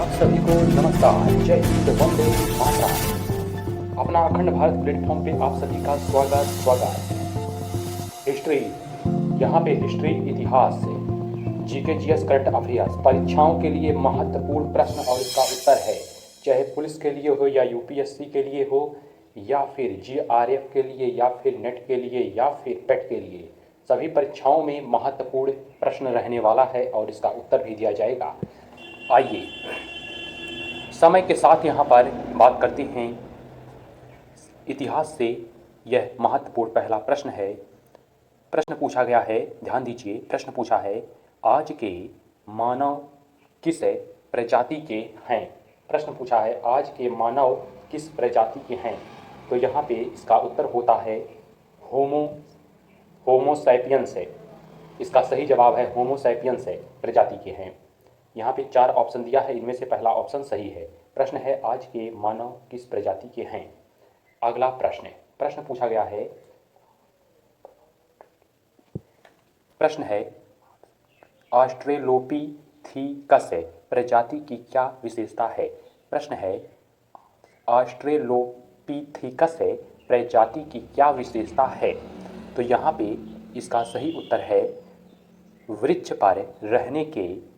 आप सभी को नमस्कार, जय हिंद, वंदे मातरम। अपना अखंड भारत प्लेटफॉर्म पे आप सभी का स्वागत। हिस्ट्री, यहाँ पे हिस्ट्री इतिहास से जीके जीएस करंट अफेयर्स परीक्षाओं के लिए महत्वपूर्ण प्रश्न और इसका उत्तर है, चाहे पुलिस के लिए हो या यूपीएससी के लिए हो या फिर जीआरएफ के लिए या फिर नेट के लिए या फिर पेट के लिए। सभी परीक्षाओं में महत्वपूर्ण प्रश्न रहने वाला है और इसका उत्तर भी दिया जाएगा। आइए समय के साथ यहाँ पर बात करते हैं इतिहास से। यह महत्वपूर्ण पहला प्रश्न है। प्रश्न पूछा गया है, ध्यान दीजिए, प्रश्न पूछा है, आज के मानव किस प्रजाति के हैं। प्रश्न पूछा है, आज के मानव किस प्रजाति के हैं। तो यहाँ पे इसका उत्तर होता है होमो सैपियंस है। इसका सही जवाब है होमो सैपियंस है, प्रजाति के हैं। यहाँ पे 4 ऑप्शन दिया है, इनमें से पहला ऑप्शन सही है। प्रश्न है, आज के मानव किस प्रजाति के हैं। अगला प्रश्न पूछा गया है, प्रश्न है, ऑस्ट्रेलोपिथेकस प्रजाति की क्या विशेषता है। प्रश्न है, ऑस्ट्रेलोपिथेकस प्रजाति की क्या विशेषता है। तो यहाँ पे इसका सही उत्तर है वृक्ष पर रहने के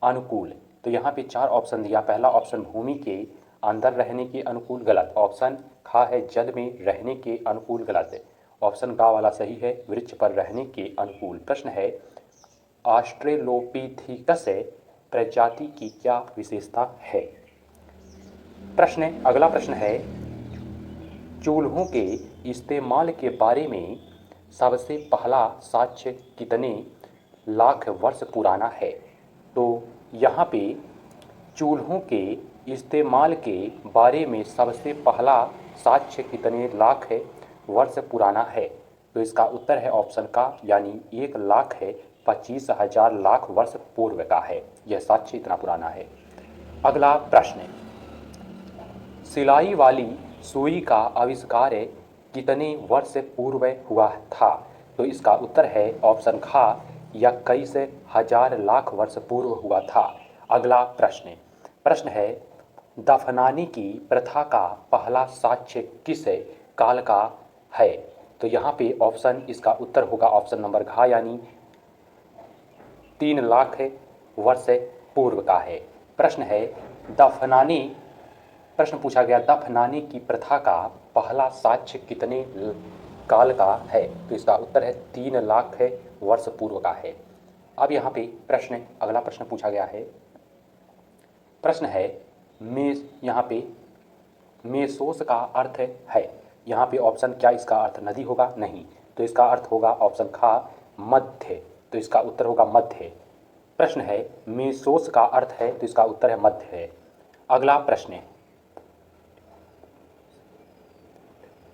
अनुकूल। तो यहाँ पे 4 ऑप्शन दिया। पहला ऑप्शन भूमि के अंदर रहने के अनुकूल, गलत। ऑप्शन खा है जल में रहने के अनुकूल, गलत। ऑप्शन गा वाला सही है, वृक्ष पर रहने के अनुकूल। प्रश्न है, ऑस्ट्रेलोपिथेकस प्रजाति की क्या विशेषता है। अगला प्रश्न है, चूल्हों के इस्तेमाल के बारे में सबसे पहला साक्ष्य कितने लाख वर्ष पुराना है। तो यहाँ पे चूल्हों के इस्तेमाल के बारे में सबसे पहला साक्ष्य कितने लाख वर्ष पुराना है। तो इसका उत्तर है ऑप्शन का, यानी 1,25,000 लाख वर्ष पूर्व का है यह साक्ष्य, इतना पुराना है। अगला प्रश्न, सिलाई वाली सुई का आविष्कार कितने वर्ष पूर्व हुआ था। तो इसका उत्तर है ऑप्शन खा, 21,000 लाख वर्ष पूर्व हुआ था। अगला प्रश्न है, दफनाने की प्रथा का पहला साक्ष्य किस काल का है। तो यहाँ पे ऑप्शन, इसका उत्तर होगा ऑप्शन नंबर घ, यानी 3 लाख वर्ष पूर्व का है। प्रश्न पूछा गया, दफनाने की प्रथा का पहला साक्ष्य कितने काल का है। तो इसका उत्तर है 3 लाख वर्ष पूर्व का है। अब यहाँ पे अगला प्रश्न पूछा गया है, प्रश्न है, यहाँ पे मेसोस का अर्थ है। यहाँ पे ऑप्शन क्या इसका अर्थ नदी होगा, नहीं। तो इसका अर्थ होगा ऑप्शन खा, मध्य। तो इसका उत्तर होगा मध्य। प्रश्न है, मेसोस का अर्थ है, तो इसका उत्तर है मध्य है। अगला प्रश्न,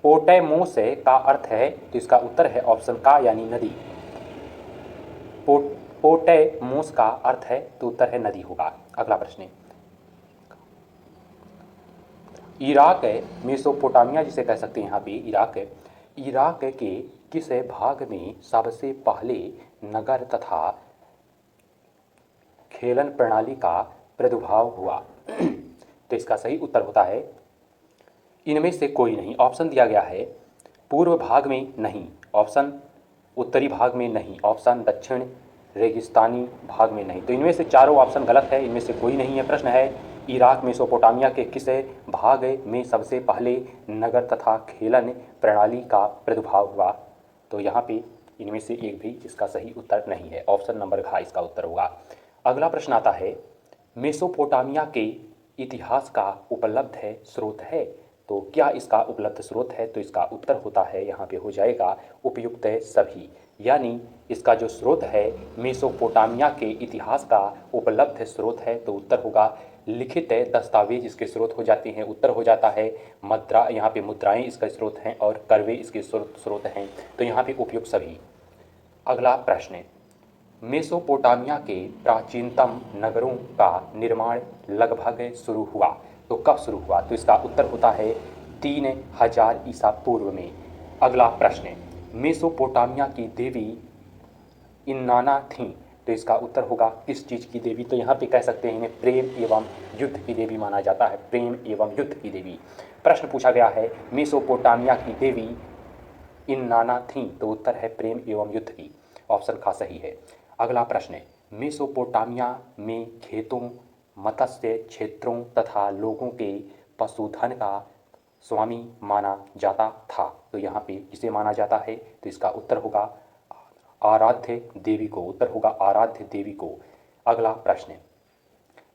पोटेमोस का अर्थ है। तो इसका उत्तर है ऑप्शन का, यानी नदी। पोटेमोस का अर्थ है, तो उत्तर है नदी होगा। अगला प्रश्न, इराक मेसोपोटामिया जिसे कह सकते हैं यहाँ पे, इराक के किस भाग में सबसे पहले नगर तथा खेलन प्रणाली का प्रादुर्भाव हुआ। तो इसका सही उत्तर होता है इनमें से कोई नहीं। ऑप्शन दिया गया है, पूर्व भाग में नहीं, ऑप्शन उत्तरी भाग में नहीं, ऑप्शन दक्षिण रेगिस्तानी भाग में नहीं। तो इनमें से चारों ऑप्शन गलत है, इनमें से कोई नहीं है। प्रश्न है, इराक मेसोपोटामिया के किस भाग में सबसे पहले नगर तथा खेलन प्रणाली का प्रादुर्भाव हुआ। तो यहाँ पे इनमें से एक भी इसका सही उत्तर नहीं है, ऑप्शन नंबर घ इसका उत्तर होगा। अगला प्रश्न आता है, मेसोपोटामिया के इतिहास का उपलब्ध स्रोत है। तो क्या इसका उपलब्ध स्रोत है। तो इसका उत्तर होता है, यहाँ पे हो जाएगा उपयुक्त सभी, यानी इसका जो स्रोत है मेसोपोटामिया के इतिहास का उपलब्ध स्रोत है। तो उत्तर होगा लिखित दस्तावेज इसके स्रोत हो जाते हैं। उत्तर हो जाता है मुद्रा, यहाँ पे मुद्राएं इसका स्रोत हैं और करवे इसके स्रोत हैं। तो यहाँ पे उपयुक्त सभी। अगला प्रश्न, मेसोपोटामिया के प्राचीनतम नगरों का निर्माण लगभग शुरू हुआ। तो कब शुरू हुआ। तो इसका उत्तर होता है 3000 ईसा पूर्व में। अगला प्रश्न, मेसोपोटामिया की देवी इन्नाना थीं, तो इसका उत्तर होगा किस चीज़ की देवी? तो यहाँ पे कह सकते हैं इन्हें प्रेम एवं युद्ध की देवी माना जाता है, प्रेम एवं युद्ध की देवी। प्रश्न पूछा गया है मेसोपोटामिया की देवी इन नाना थी, तो उत्तर है प्रेम एवं युद्ध की, ऑप्शन का सही है। अगला प्रश्न है मेसोपोटामिया में खेतों, मत्स्य क्षेत्रों तथा लोगों के पशुधन का स्वामी माना जाता था, तो यहाँ पे किसे माना जाता है? तो इसका उत्तर होगा आराध्य देवी को, उत्तर होगा आराध्य देवी को। अगला प्रश्न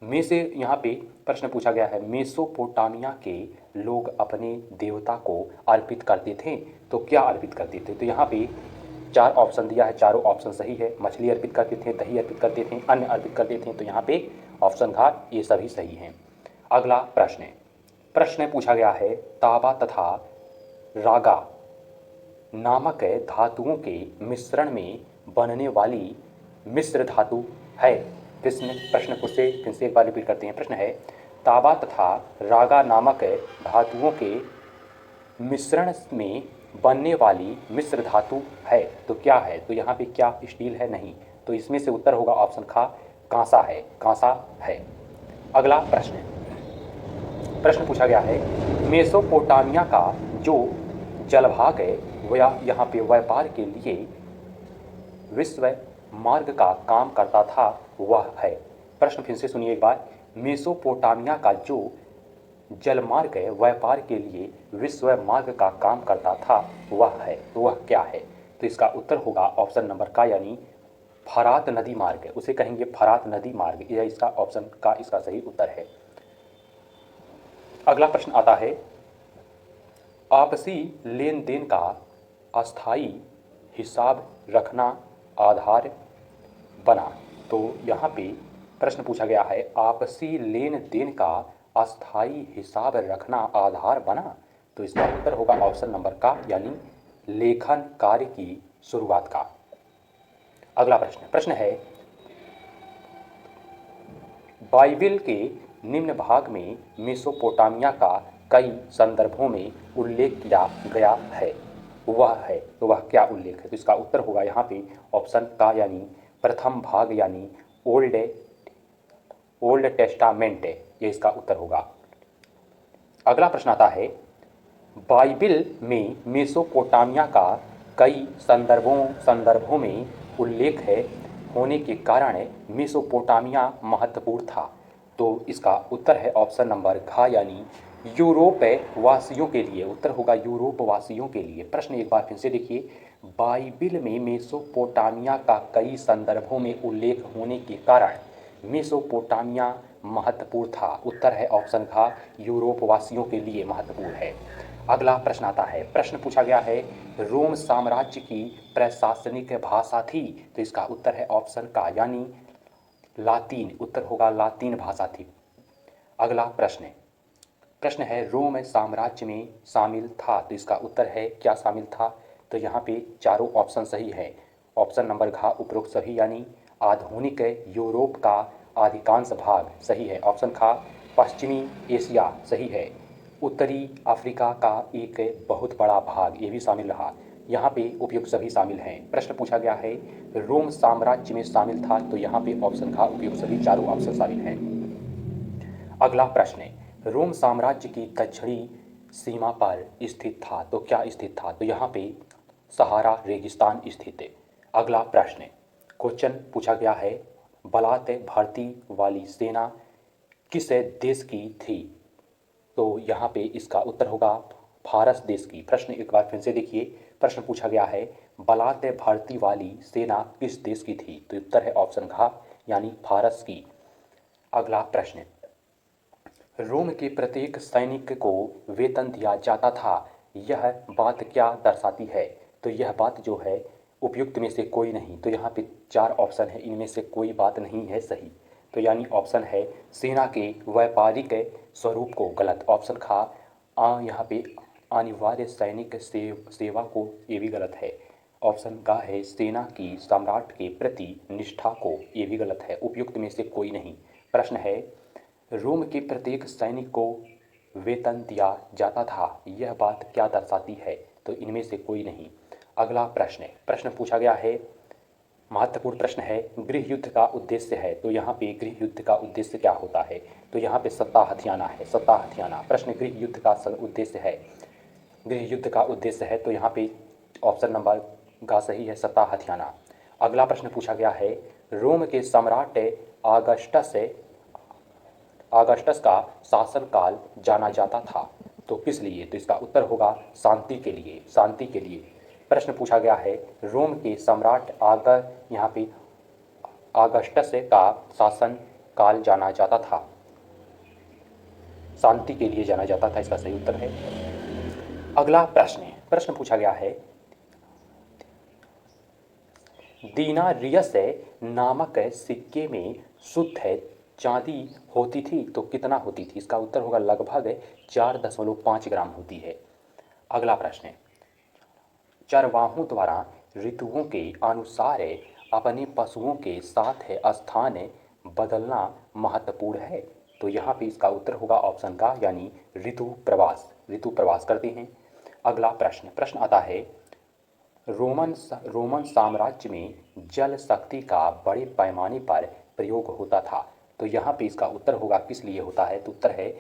में से यहाँ पे प्रश्न पूछा गया है मेसोपोटामिया के लोग अपने देवता को अर्पित करते थे, तो क्या अर्पित करते थे? तो यहाँ पे 4 ऑप्शन दिया है, चारों ऑप्शन सही है। मछली अर्पित करते थे, दही अर्पित करते थे, अन्न अर्पित करते थे, तो यहाँ पे ऑप्शन घ ये सभी सही हैं। अगला प्रश्न पूछा गया है ताबा तथा रागा नामक धातुओं के मिश्रण में बनने वाली मिश्र धातु है। प्रश्न फिर से एक बार रिपीट करते हैं। प्रश्न है ताबा तथा रागा नामक धातुओं के मिश्रण में बनने वाली मिश्र धातु है, तो क्या है? तो यहाँ पे क्या स्टील है? नहीं, तो इसमें से उत्तर होगा ऑप्शन खा कांसा है, कांसा है। अगला प्रश्न पूछा गया है मेसोपोटामिया का जो जलभाग है वह यहाँ पे व्यापार के लिए विश्व मार्ग का काम करता था, वह है। प्रश्न फिर से सुनिए एक बार, मेसोपोटामिया का जो जलमार्ग है व्यापार के लिए विश्व मार्ग का काम करता था, वह है, तो वह क्या है? तो इसका उत्तर होगा ऑप्शन नंबर का यानी फरात नदी मार्ग, उसे कहेंगे फरात नदी मार्ग, यह इसका ऑप्शन का इसका सही उत्तर है। अगला प्रश्न आता है आपसी लेन देन का अस्थाई हिसाब रखना आधार बना, तो यहाँ पे प्रश्न पूछा गया है आपसी लेन देन का अस्थाई हिसाब रखना आधार बना, तो इसका उत्तर होगा ऑप्शन नंबर का यानी लेखन कार्य की शुरुआत का। अगला प्रश्न है बाइबिल के निम्न भाग में मेसोपोटामिया का कई संदर्भों में उल्लेख किया गया है, वह है, तो वह क्या उल्लेख है? तो इसका उत्तर होगा यहाँ पे ऑप्शन का यानी प्रथम भाग यानी ओल्ड टेस्टामेंट, ये इसका उत्तर होगा। अगला प्रश्न आता है बाइबिल में मेसोपोटामिया का कई संदर्भों में उल्लेख है होने के कारण मेसोपोटामिया महत्वपूर्ण था, तो इसका उत्तर है ऑप्शन नंबर घ यानी यूरोप वासियों के लिए, उत्तर होगा यूरोप वासियों के लिए। प्रश्न एक बार फिर से देखिए, बाइबिल में मेसोपोटामिया का कई संदर्भों में उल्लेख होने के कारण मेसोपोटामिया महत्वपूर्ण था, उत्तर है ऑप्शन घ यूरोप वासियों के लिए महत्वपूर्ण है। अगला प्रश्न आता है, प्रश्न पूछा गया है रोम साम्राज्य की प्रशासनिक भाषा थी, तो इसका उत्तर है ऑप्शन का यानी लातीन, उत्तर होगा लातीन भाषा थी। अगला प्रश्न है रोम साम्राज्य में शामिल था, तो इसका उत्तर है क्या शामिल था? तो यहाँ पे चारों ऑप्शन सही है। ऑप्शन नंबर घ उपरोक्त सभी यानी आधुनिक यूरोप का अधिकांश भाग सही है। ऑप्शन खा पश्चिमी एशिया सही है। उत्तरी अफ्रीका का एक बहुत बड़ा भाग ये भी शामिल रहा, यहाँ पे उपयुक्त सभी शामिल हैं। प्रश्न पूछा गया है रोम साम्राज्य में शामिल था, तो यहाँ पे ऑप्शन घ उपयुक्त सभी चारों ऑप्शन शामिल हैं। अगला प्रश्न रोम साम्राज्य की दक्षिणी सीमा पर स्थित था, तो क्या स्थित था? तो यहाँ पे सहारा रेगिस्तान स्थित है। अगला क्वेश्चन पूछा गया है बलात् भर्ती वाली सेना किस देश की थी, तो यहाँ पे इसका उत्तर होगा फारस देश की। प्रश्न एक बार फिर से देखिए, प्रश्न पूछा गया है बलात् भर्ती वाली सेना किस देश की थी, तो उत्तर है ऑप्शन घ यानी फारस की। अगला प्रश्न रोम के प्रत्येक सैनिक को वेतन दिया जाता था, यह बात क्या दर्शाती है? तो यह बात जो है उपयुक्त में से कोई नहीं, तो यहाँ पे 4 ऑप्शन है, इनमें से कोई बात नहीं है सही, तो यानी ऑप्शन है सेना के व्यापारिक स्वरूप को गलत। ऑप्शन खा यहाँ पे अनिवार्य सैनिक सेवा को, ये भी गलत है। ऑप्शन का है सेना की सम्राट के प्रति निष्ठा को, ये भी गलत है। उपयुक्त में से कोई नहीं। प्रश्न है रोम के प्रत्येक सैनिक को वेतन दिया जाता था, यह बात क्या दर्शाती है? तो इनमें से कोई नहीं। अगला प्रश्न पूछा गया है महत्वपूर्ण प्रश्न है, गृह युद्ध का उद्देश्य है, तो यहाँ पे गृह युद्ध का उद्देश्य क्या होता है? तो यहाँ पे सत्ता हथियाना है, सत्ता हथियाना। प्रश्न गृह युद्ध का उद्देश्य है, गृह युद्ध का उद्देश्य है, तो यहाँ पे ऑप्शन नंबर का सही है, सत्ता हथियाना। अगला प्रश्न पूछा गया है, रोम के सम्राट आगस्टस का शासनकाल जाना जाता था, तो किस लिए? तो इसका उत्तर होगा शांति के लिए, शांति के लिए। प्रश्न पूछा गया है, रोम के सम्राट यहाँ पे आगस्टस का शासन काल जाना जाता था, शांति के लिए जाना जाता था, इसका सही उत्तर है। अगला प्रश्न पूछा गया है, दीनारियस नामक सिक्के में शुद्ध चांदी होती थी, तो कितना होती थी? इसका उत्तर होगा लगभग 4.5 ग्राम होती है। अगला प्रश्न, चरवाहों द्वारा ऋतुओं के अनुसार अपने पशुओं के साथ स्थान बदलना महत्वपूर्ण है, तो यहाँ पे इसका उत्तर होगा ऑप्शन का, यानी ऋतु प्रवास करते हैं। अगला प्रश्न आता है, रोमन साम्राज्य में जल शक्ति का बड़े पैमाने पर प्रयोग होता था, तो यहाँ पे इसका उत्तर होगा किस लिए होता है? तो उत्तर है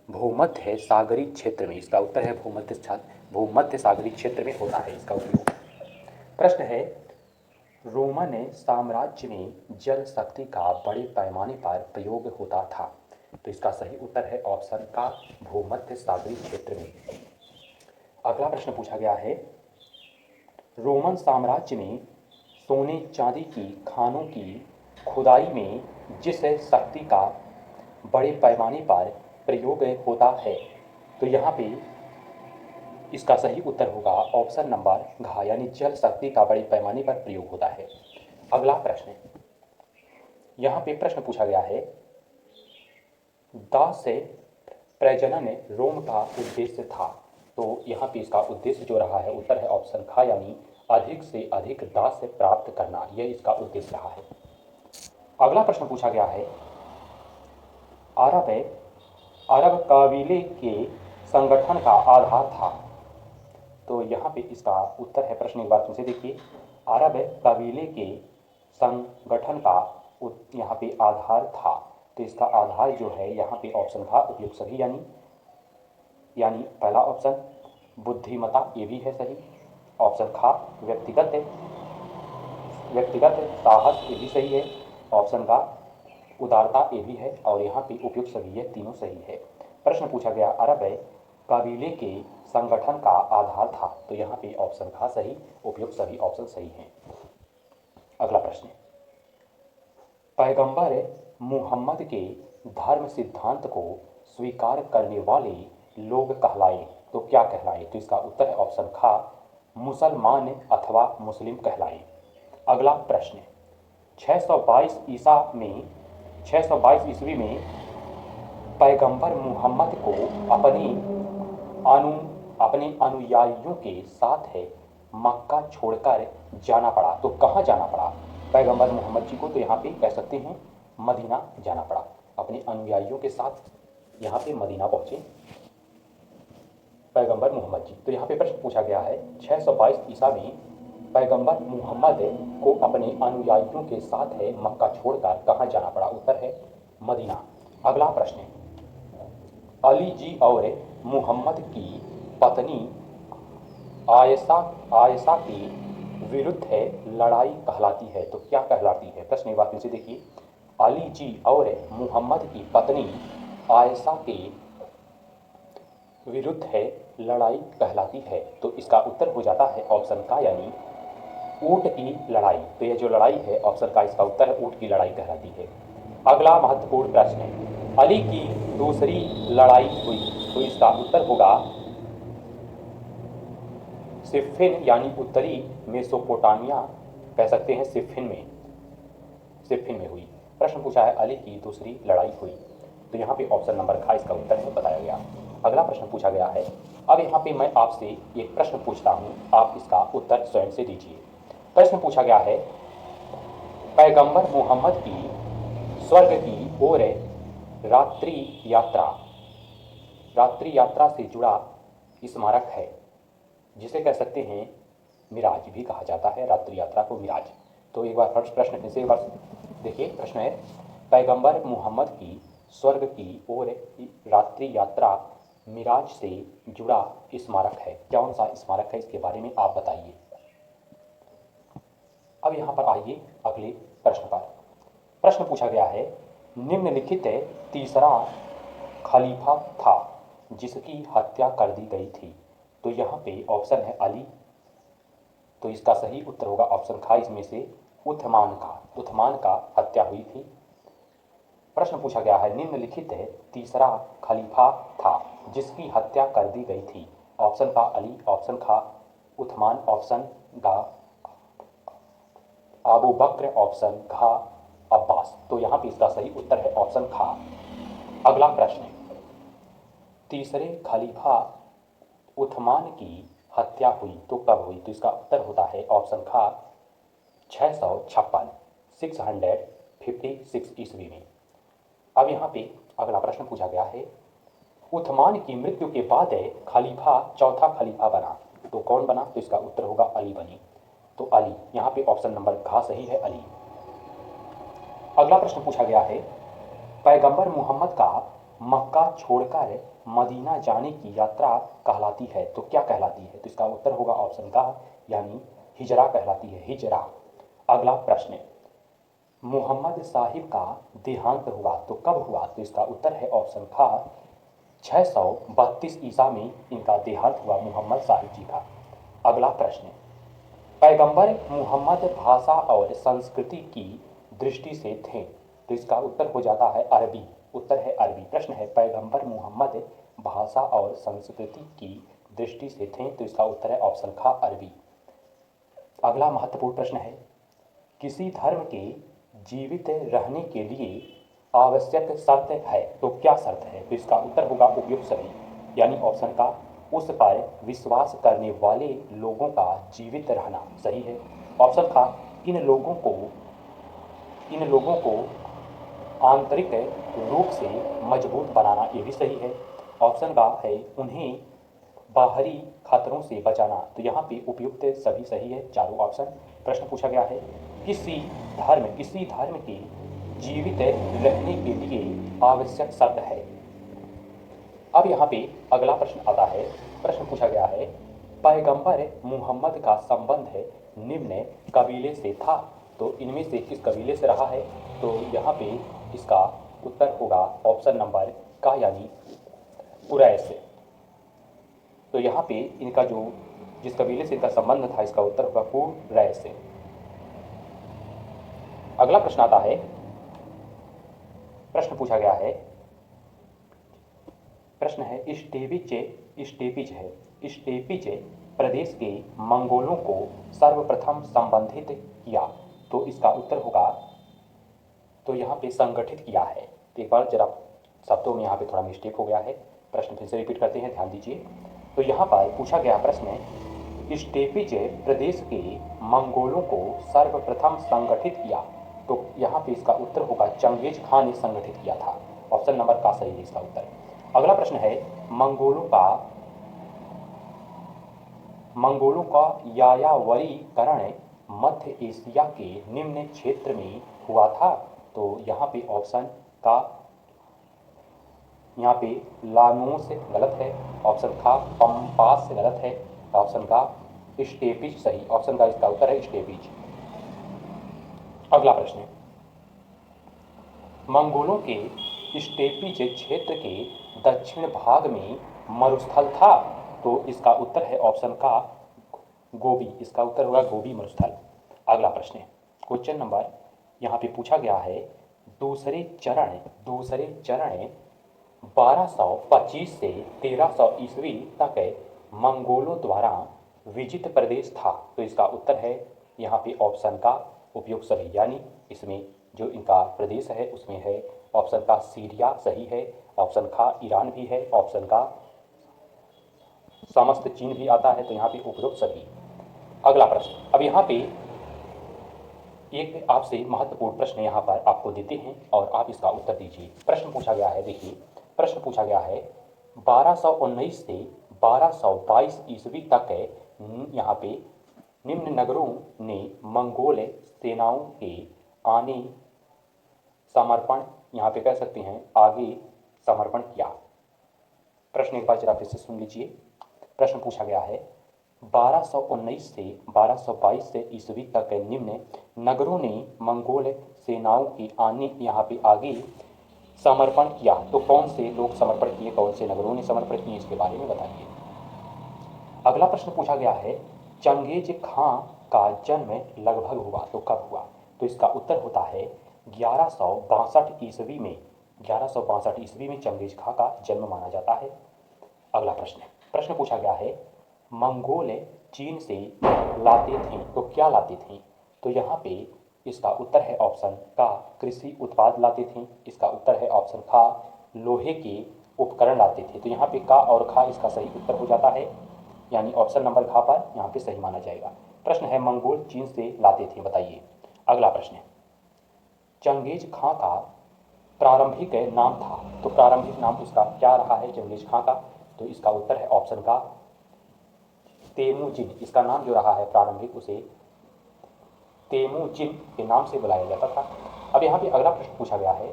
भूमध्य सागरीय क्षेत्र में, इसका उत्तर है भूमध्य सागरीय क्षेत्र में होता है इसका उपयोग। प्रश्न है, रोमन साम्राज्य में जल शक्ति का बड़े पैमाने पर प्रयोग होता था, तो इसका सही उत्तर है ऑप्शन का, भूमध्य सागरीय क्षेत्र में। अगला प्रश्न पूछा गया है, रोमन साम्राज्य में सोने चांदी की खानों की खुदाई में जिस शक्ति का बड़े पैमाने पर प्रयोग होता है, तो यहाँ पे इसका सही उत्तर होगा ऑप्शन नंबर घ, यानी जल शक्ति का बड़े पैमाने पर प्रयोग होता है। अगला प्रश्न, यहाँ पे प्रश्न पूछा गया है, दास से प्रजनन रोम का उद्देश्य था, तो यहाँ पे इसका उद्देश्य जो रहा है उत्तर है ऑप्शन ख, यानी अधिक से अधिक दास से प्राप्त करना, यह इसका उद्देश्य रहा है। अगला प्रश्न पूछा गया है, अरब कबीले के संगठन का आधार था, तो यहाँ पे इसका उत्तर है, प्रश्न एक बार फिर से देखिए, अरब कबीले के संगठन का यहाँ पे आधार था, तो इसका आधार जो है यहाँ पे ऑप्शन का उपयुक्त सही, यानी पहला ऑप्शन बुद्धिमता, ये भी है सही। ऑप्शन खा व्यक्तिगत साहस, ये भी सही है। ऑप्शन का उदारता, ये भी है, और यहाँ पे उपयुक्त सभी है, तीनों सही है। प्रश्न पूछा गया, अरब कबीले के संगठन का आधार था, तो यहाँ पे ऑप्शन खा सही, उपयुक्त सभी ऑप्शन सही हैं। अगला प्रश्न, पैगंबर मुहम्मद के धर्म सिद्धांत को स्वीकार करने वाले लोग कहलाए, तो क्या कहलाए? तो इसका उत्तर है ऑप्शन खा, मुसलमान अथवा मुस्लिम कहलाए। अगला प्रश्न, 622 ईस्वी में पैगंबर मुहम्मद को अपने अनुयायियों के साथ मक्का छोड़कर जाना पड़ा, तो कहाँ जाना पड़ा पैगंबर मुहम्मद जी को? तो यहाँ पे कह सकते हैं मदीना जाना पड़ा, अपने अनुयायियों के साथ यहाँ पे मदीना पहुँचे पैगंबर मुहम्मद जी। तो यहाँ पे प्रश्न पूछा गया है, 622 ईसा में पैगंबर मुहम्मद को अपने अनुयायियों के साथ मक्का छोड़कर कहाँ जाना पड़ा? उत्तर है मदीना। अगला प्रश्न, अली जी और मुहम्मद की पत्नी आयशा के विरुद्ध लड़ाई कहलाती है, तो क्या कहलाती है? प्रश्न एक बार फिर से देखिए, अली जी और मुहम्मद की पत्नी आयशा के विरुद्ध लड़ाई कहलाती है, तो इसका उत्तर हो जाता है ऑप्शन का, यानी ऊंट की लड़ाई। तो यह जो लड़ाई है ऑप्शन का इसका उत्तर है, ऊंट की लड़ाई कहलाती है। अगला महत्वपूर्ण प्रश्न है, अली की दूसरी लड़ाई हुई, तो इसका उत्तर होगा सिफ़िन, यानी उत्तरी मेसोपोटामिया कह सकते हैं, सिफ़िन में हुई। प्रश्न पूछा है, अली की दूसरी लड़ाई हुई, तो यहाँ पे ऑप्शन नंबर खा इसका उत्तर है, बताया गया। अगला प्रश्न पूछा गया है, अब यहाँ पे मैं आपसे एक प्रश्न पूछता हूँ, आप इसका उत्तर स्वयं से दीजिए। प्रश्न पूछा गया है, पैगंबर मुहम्मद की स्वर्ग की ओर रात्रि यात्रा से जुड़ा स्मारक है, जिसे कह सकते हैं मिराज भी कहा जाता है, रात्रि यात्रा को मिराज। तो एक बार फर्स्ट प्रश्न फिर से एक बार देखिए। प्रश्न है, पैगंबर मोहम्मद की स्वर्ग की ओर रात्रि यात्रा मिराज से जुड़ा स्मारक है, कौन सा स्मारक है, इसके बारे में आप बताइए। अब यहाँ पर आइए अगले प्रश्न पर। प्रश्न पूछा गया है, निम्नलिखित तीसरा खलीफा था जिसकी हत्या कर दी गई थी। तो यहाँ पे ऑप्शन है अली, तो इसका सही उत्तर होगा ऑप्शन खा, इसमें से उथमान का हत्या हुई थी। प्रश्न पूछा गया है, निम्नलिखित तीसरा खलीफा था जिसकी हत्या कर दी गई थी। ऑप्शन का अली, ऑप्शन खा उथमान, ऑप्शन गा अबू बकर, ऑप्शन घा अब्बास। तो यहाँ पे इसका सही उत्तर है ऑप्शन खा। अगला प्रश्न, तीसरे खलीफा उथमान की हत्या हुई तो कब हुई। तो इसका उत्तर होता है ऑप्शन खा 656 ईस्वी में। अब यहाँ पे अगला प्रश्न पूछा गया है, उथमान की मृत्यु के बाद खलीफा चौथा खलीफा बना तो कौन बना। तो इसका उत्तर होगा अली बनी, तो अली, यहाँ पे ऑप्शन नंबर घ सही है, अली। अगला प्रश्न पूछा गया है, पैगंबर मोहम्मद का मक्का छोड़कर मदीना जाने की यात्रा कहलाती है तो क्या कहलाती है। तो इसका उत्तर होगा ऑप्शन का, यानी हिजरा कहलाती है, हिजरा। अगला प्रश्न, मोहम्मद साहिब का देहांत हुआ तो कब हुआ। तो इसका उत्तर है ऑप्शन खा 632 ईसा में इनका देहांत हुआ मोहम्मद साहिब जी का। अगला प्रश्न, पैगंबर मोहम्मद भाषा और संस्कृति की दृष्टि से थे तो इसका उत्तर हो जाता है अरबी, उत्तर है अरबी। प्रश्न है, पैगंबर मोहम्मद भाषा और संस्कृति की दृष्टि से थे तो इसका उत्तर है ऑप्शन खा अरबी। अगला महत्वपूर्ण प्रश्न है, किसी धर्म के जीवित रहने के लिए आवश्यक शर्त है तो क्या शर्त है। तो इसका उत्तर होगा उपयुक्त सभी, यानी ऑप्शन का उस पर विश्वास करने वाले लोगों का जीवित रहना सही है। ऑप्शन का इन लोगों को आंतरिक रूप से मजबूत बनाना, ये भी सही है। ऑप्शन का है उन्हें बाहरी खतरों से बचाना, तो यहाँ पे उपयुक्त सभी सही है, चारों ऑप्शन। प्रश्न पूछा गया है, किसी धर्म के जीवित रहने के लिए आवश्यक शर्त है। अब यहाँ पे अगला प्रश्न आता है। प्रश्न पूछा गया है, पैगंबर मोहम्मद का संबंध निम्न कबीले से था तो इनमें से किस कबीले से रहा है। तो यहाँ पे इसका उत्तर होगा ऑप्शन नंबर का, यानी कुरैश। तो यहाँ पे इनका जिस कबीले से इनका संबंध था इसका उत्तर होगा कुरैश से। अगला प्रश्न आता है, प्रश्न पूछा गया है, प्रश्न है स्टेपिज प्रदेश के मंगोलों को सर्वप्रथम संबंधित किया तो इसका उत्तर होगा, तो यहाँ पे संगठित किया है। तो एक बार जरा शब्दों में यहाँ पे थोड़ा मिस्टेक हो गया है, प्रश्न फिर से रिपीट करते हैं, ध्यान दीजिए। तो यहाँ पर पूछा गया प्रश्न, स्टेपिज प्रदेश के मंगोलों को सर्वप्रथम संगठित किया तो यहाँ पे इसका उत्तर होगा चंगेज खान ने संगठित किया था। ऑप्शन नंबर का सही है इसका उत्तर। अगला प्रश्न है, मंगोलों का यायावरीकरण मध्य एशिया के निम्न क्षेत्र में हुआ था तो यहाँ पे ऑप्शन का, यहाँ पे लानोस गलत है, ऑप्शन का पंपास गलत है, ऑप्शन का स्टेपिज सही, ऑप्शन का इसका उत्तर है स्टेपिज। अगला प्रश्न, मंगोलों के स्टेपिज क्षेत्र के दक्षिण भाग में मरुस्थल था तो इसका उत्तर है ऑप्शन का गोबी, इसका उत्तर होगा गोबी मरुस्थल। अगला प्रश्न, क्वेश्चन नंबर यहाँ पे पूछा गया है, दूसरे चरण 1225 से 1300 ईस्वी तक मंगोलों द्वारा विजित प्रदेश था तो इसका उत्तर है यहाँ पे ऑप्शन का उपयुक्त सभी, यानी इसमें जो इनका प्रदेश है उसमें है ऑप्शन का सीरिया सही है, ऑप्शन का ईरान भी है, ऑप्शन का समस्त चीन भी आता है, तो यहाँ पे उपयुक्त सभी। अगला प्रश्न, अब यहाँ पे एक आपसे महत्वपूर्ण प्रश्न यहाँ पर आपको देते हैं और आप इसका उत्तर दीजिए। प्रश्न पूछा गया है, देखिए प्रश्न पूछा गया है 1219 से 1222 ईस्वी तक यहाँ पे निम्न नगरों ने मंगोल सेनाओं के आने समर्पण, यहाँ पे कह सकते हैं आगे समर्पण किया। प्रश्न एक बार जरा फिर से सुन लीजिए। प्रश्न पूछा गया है 1219 से 1222 से ईस्वी तक निम्न नगरों ने मंगोल सेनाओं के आने यहाँ पे आगे समर्पण किया। तो कौन से लोग समर्पण किए, कौन से नगरों ने समर्पण किए, इसके बारे में बताइए। अगला प्रश्न पूछा गया है चंगेज खां का जन्म लगभग हुआ, तो कब हुआ। तो इसका उत्तर होता है 1162 ईस्वी में। 1162 ईस्वी में चंगेज खां का जन्म माना जाता है। अगला प्रश्न पूछा गया है मंगोल चीन से लाते थे, तो क्या लाते थे। तो यहाँ पे इसका उत्तर है ऑप्शन का कृषि उत्पाद लाते थे। इसका उत्तर है ऑप्शन खा लोहे के उपकरण लाते थे। तो यहाँ पे का और खा इसका सही उत्तर हो जाता है, यानी ऑप्शन नंबर खा पर यहाँ पे सही माना जाएगा। प्रश्न है मंगोल चीन से लाते थे, बताइए। अगला प्रश्न है चंगेज खां का प्रारंभिक नाम था, तो प्रारंभिक नाम उसका क्या रहा है चंगेज खां का। तो इसका उत्तर है ऑप्शन का तेमुजिन। इसका नाम जो रहा है प्रारंभिक, उसे तेमुजिन के नाम से बुलाया जाता था। अब यहाँ पे अगला प्रश्न पूछा गया है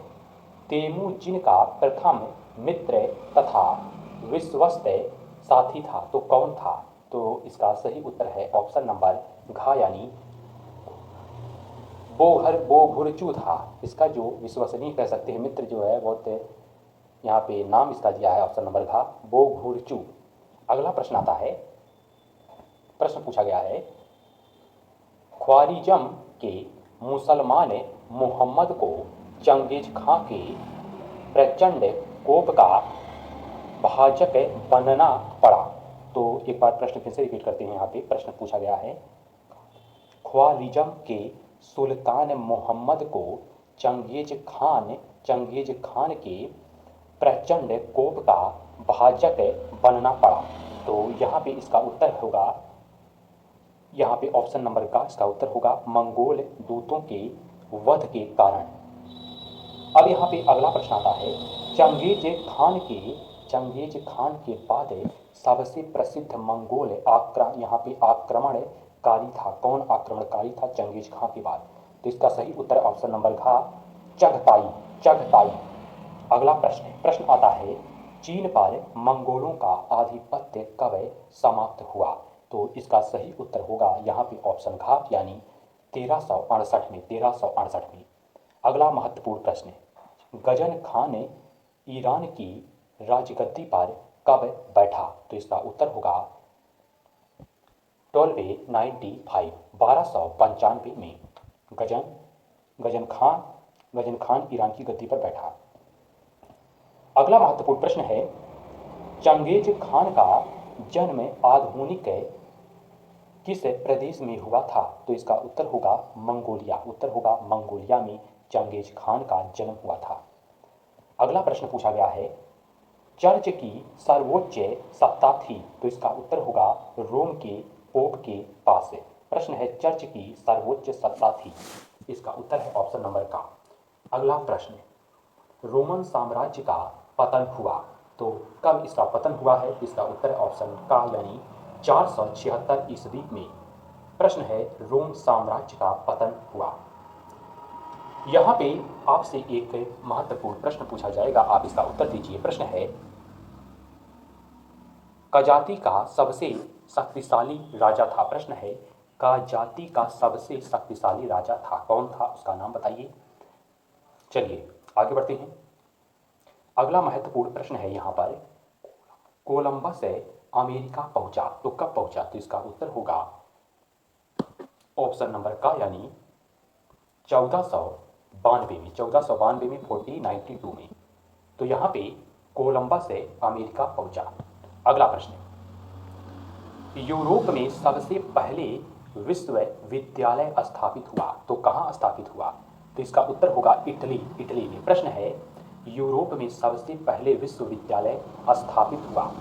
तेमुजिन का प्रथम मित्र तथा विश्वस्त साथी था, तो कौन था। तो इसका सही उत्तर है ऑप्शन नंबर घ, यानी बोघुरचू था। इसका जो विश्वसनीय कह सकते हैं मित्र जो है बहुत यहाँ पे नाम इसका दिया है ऑप्शन नंबर घ, बोघुरचू। अगला प्रश्न आता है, प्रश्न पूछा गया है ख्वारिज्म के मुसलमान मोहम्मद को चंगेज खां के प्रचंड कोप का भाजक बनना पड़ा। तो एक बार प्रश्न फिर से रिपीट करते हैं। यहाँ पे प्रश्न पूछा गया है ख्वारिज्म के सुल्तान मोहम्मद को चंगेज खान के प्रचंड कोप का भाजक बनना पड़ा। तो यहाँ पे इसका उत्तर होगा, यहाँ पे ऑप्शन नंबर का इसका उत्तर होगा मंगोल दूतों के वध के कारण। अब यहाँ पे अगला प्रश्न आता है चंगेज खान के बाद सबसे प्रसिद्ध मंगोल यहाँ पे आक्रमणकारी था। कौन आक्रमणकारी था चंगेज खान के बाद। तो इसका सही उत्तर ऑप्शन नंबर घ चगताई। अगला प्रश्न आता है चीन पर मंगोलों का आधिपत्य कब समाप्त हुआ। तो इसका सही उत्तर होगा यहाँ पे ऑप्शन घ, यानी 1368 में। अगला महत्वपूर्ण प्रश्न गजन खान ने ईरान की राजगद्दी पर कब बैठा। तो इसका उत्तर होगा 1295 में गजन खान ईरान की गद्दी पर बैठा। अगला महत्वपूर्ण प्रश्न है चंगेज खान का जन्म आधुनिक किस प्रदेश में हुआ था। तो इसका उत्तर होगा मंगोलिया में चंगेज खान का जन्म हुआ था। अगला प्रश्न पूछा गया है चर्च की सर्वोच्च सत्ता थी। तो इसका उत्तर होगा रोम के पोप के पास। प्रश्न है चर्च की सर्वोच्च सत्ता थी, इसका उत्तर है ऑप्शन नंबर का। अगला प्रश्न रोमन साम्राज्य का पतन हुआ, तो कब इसका पतन हुआ है। इसका उत्तर है ऑप्शन का, यानी 476 ईस्वी में। प्रश्न है रोम साम्राज्य का पतन हुआ। यहाँ पे आपसे एक महत्वपूर्ण प्रश्न पूछा जाएगा, आप इसका उत्तर दीजिए। प्रश्न है काजाती का सबसे शक्तिशाली राजा था। प्रश्न है काजाती का सबसे शक्तिशाली राजा था, कौन था, उसका नाम बताइए। चलिए आगे बढ़ते हैं। अगला महत्वपूर्ण प्रश्न है यहाँ पर कोलंबस अमेरिका पहुंचा, तो कब पहुंचा। तो इसका उत्तर होगा ऑप्शन नंबर का, यानी 1492 में 1492 में। तो यहाँ पे कोलंबस अमेरिका पहुंचा। अगला प्रश्न यूरोप में सबसे पहले विश्वविद्यालय स्थापित हुआ, तो कहाँ स्थापित हुआ। तो इसका उत्तर होगा इटली में। प्रश्न है यूरोप में सबसे पहले विश्वविद्यालय स्थापित हुआ,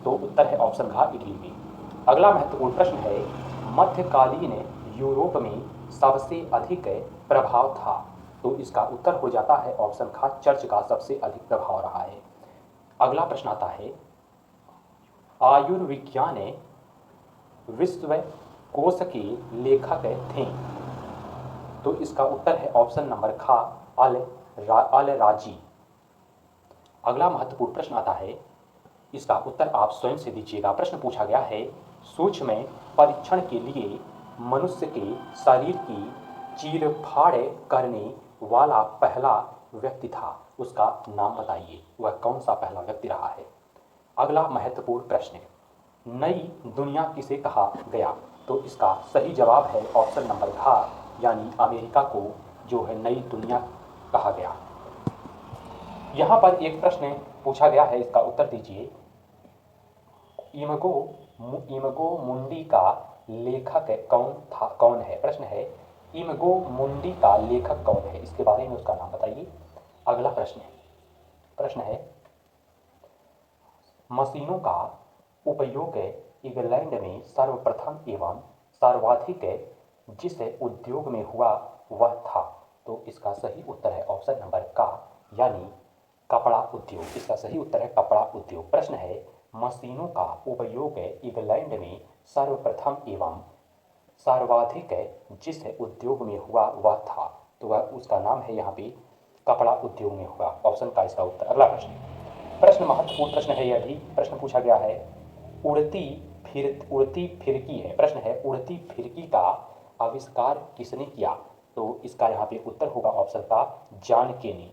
तो उत्तर है ऑप्शन घ, इटली में। अगला महत्वपूर्ण प्रश्न है मध्यकालीन यूरोप में सबसे अधिक प्रभाव था, तो इसका उत्तर हो जाता है ऑप्शन ख, चर्च का सबसे अधिक प्रभाव रहा है। अगला प्रश्न आता है आयुर्विज्ञान विश्व कोश के लेखक थे? तो इसका उत्तर है ऑप्शन नंबर खा, अल राजी। अगला महत्वपूर्ण प्रश्न आता है, इसका उत्तर आप स्वयं से दीजिएगा। प्रश्न पूछा गया है, सूक्ष्म परीक्षण के लिए मनुष्य के शरीर की चीरफाड़ करने वाला पहला व्यक्ति था, उसका नाम बताइए, वह कौन सा पहला व्यक्ति रहा है। अगला महत्वपूर्ण प्रश्न, नई दुनिया किसे कहा गया? तो इसका सही जवाब है ऑप्शन नंबर घ, यानी अमेरिका को जो है नई दुनिया कहा गया। यहाँ पर एक प्रश्न पूछा गया है, इसका उत्तर दीजिए। इमगो मुंडी का लेखक कौन है? प्रश्न है, इमगो मुंडी का लेखक कौन है, इसके बारे में उसका नाम बताइए। अगला प्रश्न है, मशीनों का उपयोग इंग्लैंड में सर्वप्रथम एवं सर्वाधिक जिस उद्योग में हुआ वह था? तो इसका सही उत्तर है ऑप्शन नंबर का, यानी कपड़ा उद्योग। इसका सही उत्तर है कपड़ा उद्योग। प्रश्न है, मशीनों का उपयोग इंग्लैंड में सर्वप्रथम एवं सर्वाधिक जिस उद्योग में हुआ वह था? तो वह उसका नाम है यहाँ पे कपड़ा उद्योग में हुआ, ऑप्शन का इसका उत्तर। अगला प्रश्न महत्वपूर्ण प्रश्न है, यह भी प्रश्न पूछा गया है, उड़ती फिरकी है। प्रश्न है, उड़ती फिरकी का आविष्कार किसने किया? तो इसका यहाँ पे उत्तर होगा ऑप्शन का जॉन केनी।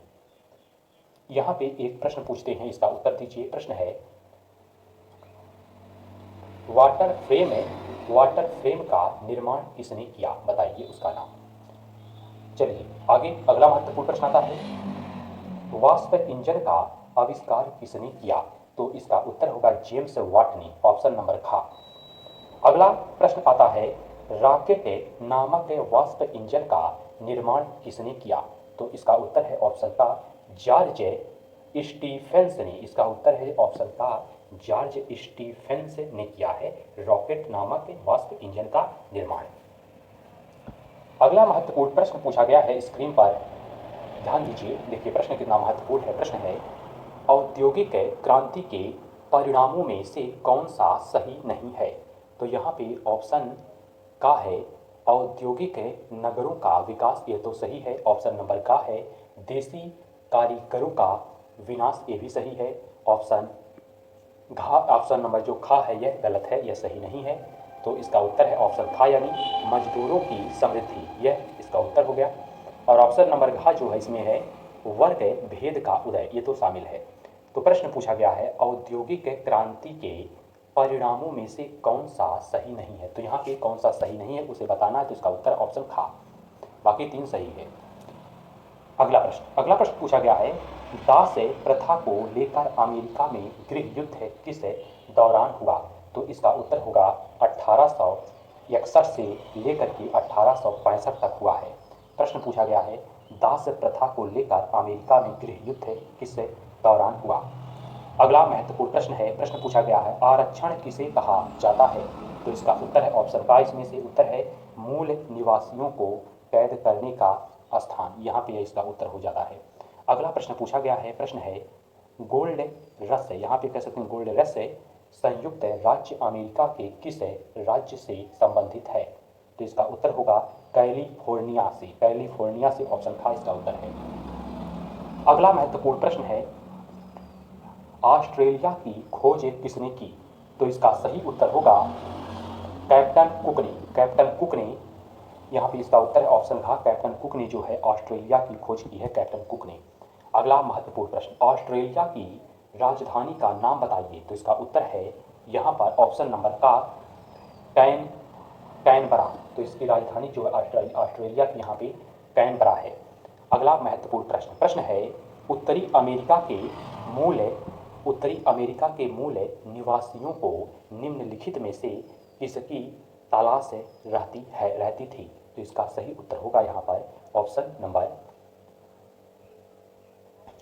यहाँ पे एक प्रश्न पूछते हैं, इसका उत्तर दीजिए। प्रश्न है, वाटर फ्रेम का निर्माण किसने किया? बताइए उसका नाम। चलिए आगे अगला महत्वपूर्ण प्रश्न आता है, वाष्प इंजन का आविष्कार किसने किया? तो इसका उत्तर होगा जेम्स वाट ने, ऑप्शन नंबर खा। अगला प्रश्न आता है, रॉकेट नामक वाष्प इंजन का निर्माण किसने किया? तो इसका उत्तर है ऑप्शन का जॉर्ज स्टीफेंस ने। इसका उत्तर है ऑप्शन का जॉर्ज स्टीफेंस ने किया है रॉकेट नामक वाष्प इंजन का निर्माण। अगला महत्वपूर्ण प्रश्न पूछा गया है, स्क्रीन पर ध्यान दीजिए, देखिए प्रश्न कितना महत्वपूर्ण है। प्रश्न है, औद्योगिक क्रांति के परिणामों में से कौन सा सही नहीं है? तो यहाँ पे ऑप्शन का है औद्योगिक नगरों का विकास, ये तो सही है, ऑप्शन नंबर का है देसी कारीगरों का विनाश, ये भी सही है। ऑप्शन नंबर जो खा है यह गलत है, यह सही नहीं है। तो इसका उत्तर है ऑप्शन खा, यानी मजदूरों की समृद्धि, यह इसका उत्तर हो गया। और ऑप्शन नंबर घ जो है इसमें है वर्ग भेद का उदय, ये तो शामिल है। तो प्रश्न पूछा गया है, औद्योगिक क्रांति के परिणामों में से कौन सा सही नहीं है? तो यहाँ पे कौन सा सही नहीं है उसे बताना है, तो इसका उत्तर ऑप्शन खा, बाकी तीन सही है। अगला प्रश्न पूछा गया है, दास प्रथा को लेकर अमेरिका में गृह युद्ध किस दौरान हुआ? तो इसका उत्तर होगा 1861 से लेकर के 1865 तक हुआ है। प्रश्न पूछा गया है, दास प्रथा को लेकर अमेरिका में गृह युद्ध किस दौरान हुआ? अगला महत्वपूर्ण प्रश्न है, प्रश्न पूछा गया है, आरक्षण किसे कहा जाता है? तो इसका उत्तर है ऑप्शन का, इसमें से उत्तर है मूल निवासियों को कैद करने का स्थान, यहाँ पे इसका उत्तर हो जाता है। अगला प्रश्न पूछा गया है, प्रश्न है गोल्ड रश, यहाँ पे कह सकते हैं गोल्ड रश संयुक्त राज्य अमेरिका के किस राज्य से संबंधित है? तो इसका उत्तर होगा कैलिफोर्निया से, ऑप्शन का इसका उत्तर है। अगला महत्वपूर्ण प्रश्न है, ऑस्ट्रेलिया की खोज किसने की? तो इसका सही उत्तर होगा कैप्टन कुक ने। यहाँ पे इसका उत्तर है ऑप्शन का कैप्टन कुक ने जो है ऑस्ट्रेलिया की खोज की है, कैप्टन कुक ने। अगला महत्वपूर्ण प्रश्न, ऑस्ट्रेलिया की राजधानी का नाम बताइए। तो इसका उत्तर है यहाँ पर ऑप्शन नंबर का कैनबरा। तो इसकी राजधानी जो है ऑस्ट्रेलिया की यहाँ पे कैनबरा है। अगला महत्वपूर्ण प्रश्न है, उत्तरी अमेरिका के मूल निवासियों को निम्नलिखित में से किसकी तलाश रहती थी? तो इसका सही उत्तर होगा यहाँ पर ऑप्शन नंबर,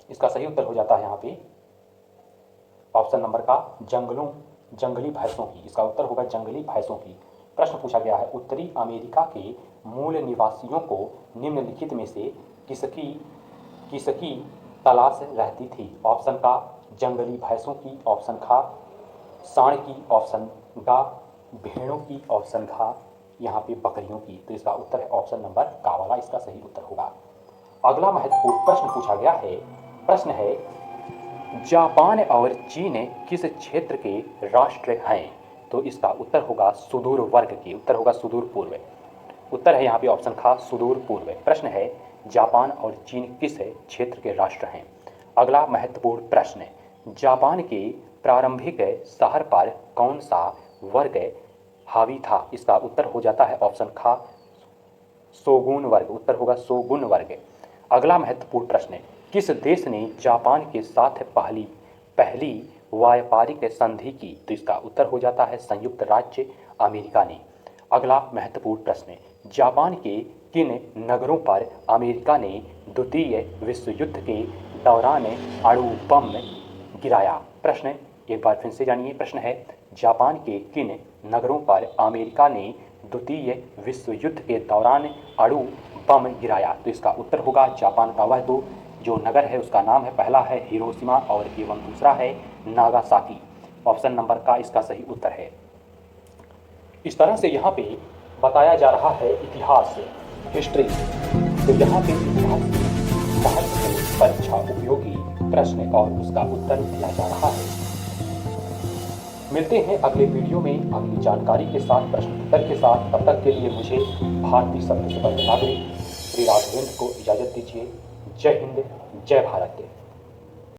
इसका सही उत्तर हो जाता है यहाँ पे ऑप्शन नंबर का जंगली भैंसों की, इसका उत्तर होगा जंगली भैंसों की। प्रश्न पूछा गया है, उत्तरी अमेरिका के मूल निवासियों को निम्नलिखित में से किसकी तलाश रहती थी? ऑप्शन का जंगली भैंसों की, ऑप्शन खा सांड की, ऑप्शन गा भेड़ों की, ऑप्शन खा यहाँ पे बकरियों की, तो इसका उत्तर है ऑप्शन नंबर का वाला, इसका सही उत्तर होगा। अगला महत्वपूर्ण प्रश्न पूछा गया है, प्रश्न है जापान और चीन किस क्षेत्र के राष्ट्र हैं? तो इसका उत्तर होगा सुदूर वर्ग की, उत्तर होगा सुदूर पूर्व। उत्तर है यहाँ पे ऑप्शन खा सुदूर पूर्व। प्रश्न है जापान और चीन किस क्षेत्र के राष्ट्र हैं? अगला महत्वपूर्ण प्रश्न, जापान के प्रारंभिक शहर पर कौन सा वर्ग हावी था? इसका उत्तर हो जाता है ऑप्शन खा शोगुन वर्ग, उत्तर होगा शोगुन वर्ग। अगला महत्वपूर्ण प्रश्न, किस देश ने जापान के साथ पहली व्यापारिक संधि की? तो इसका उत्तर हो जाता है संयुक्त राज्य अमेरिका ने। अगला महत्वपूर्ण प्रश्न, जापान के किन नगरों पर अमेरिका ने द्वितीय विश्व युद्ध के दौरान अणु बम गिराया? प्रश्न एक बार फिर से जानिए, प्रश्न है जापान के किन नगरों पर अमेरिका ने द्वितीय विश्व युद्ध के दौरान अणु बम गिराया? तो इसका उत्तर होगा जापान का वह दो जो नगर है उसका नाम है, पहला है हिरोशिमा और एवं दूसरा है नागासाकी। ऑप्शन नंबर का इसका सही उत्तर है। इस तरह से यहाँ पे बताया जा रहा है इतिहास, हिस्ट्री। तो यहाँ पे इतिहास महत्वपूर्ण परीक्षा उपयोगी प्रश्न और उसका उत्तर दिया जा रहा है। मिलते हैं अगले वीडियो में अगली जानकारी के साथ, प्रश्न उत्तर के साथ। तब तक के लिए मुझे भारतीय सभ्य नागरिक श्री राघवेंद्र को इजाज़त दीजिए। जय हिंद, जय भारत।